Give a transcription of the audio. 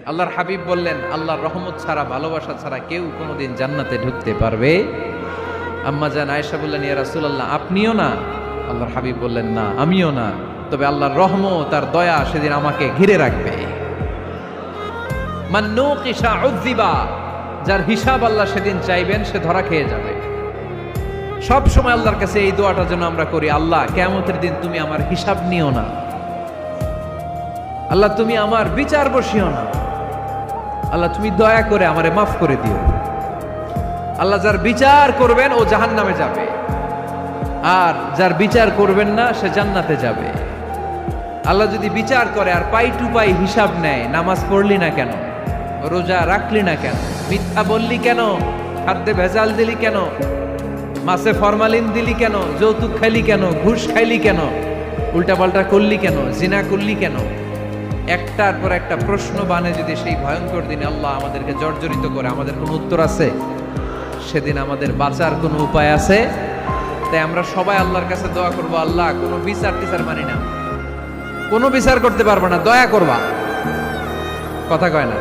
আল্লাহর হাবিব বললেন, আল্লাহর রহমত ছাড়া, ভালোবাসা ছাড়া কেউ কোনোদিন জান্নাতে ঢুকতে পারবে? আম্মা জান আয়েশা বললেন, ইয়া রাসূলুল্লাহ, আপনিও না? আল্লাহর হাবিব বললেন, না, আমিও না, তবে আল্লাহর রহমত আর দয়া সেদিন আমাকে ঘিরে রাখবে। মান নুকিশা উযিবা, যার হিসাব আল্লাহ সেদিন চাইবেন সে ধরা খেয়ে যাবে। সব সময় আল্লাহর কাছে এই দোয়াটা যেন আমরা করি, আল্লাহ কিয়ামতের দিন তুমি আমার হিসাব নিও না, আল্লাহ তুমি আমার বিচার বসিও না, আল্লাহ তুমি দয়া করে আমারে মাফ করে দিও। আল্লাহ যার বিচার করবেন ও জাহান্নামে যাবে, আর যার বিচার করবেন না সে জান্নাতে যাবে। আল্লাহ যদি বিচার করে আর পাই টু পাই হিসাব নেয়, নামাজ পড়লি না কেন, রোজা রাখলি না কেন, মিথ্যা বললি কেন, খাদ্যে ভেজাল দিলি কেন, মাছে ফরমালিন দিলি কেন, যৌতুক খাইলি কেন, ঘুষ খাইলি কেন, উল্টাপাল্টা করলি কেন, জিনা করলি কেন, একটার পর একটা প্রশ্ন বানে যদি সেই ভয়ঙ্কর দিনে আল্লাহ আমাদেরকে জর্জরিত করে, আমাদের কোনো উত্তর আছে? সেদিন আমাদের বাঁচার কোনো উপায় আছে? তাই আমরা সবাই আল্লাহর কাছে দোয়া করবো, আল্লাহ কোনো বিচার টিচার মানি না, কোনো বিচার করতে পারবো না, দয়া করবা। কথা কয় না?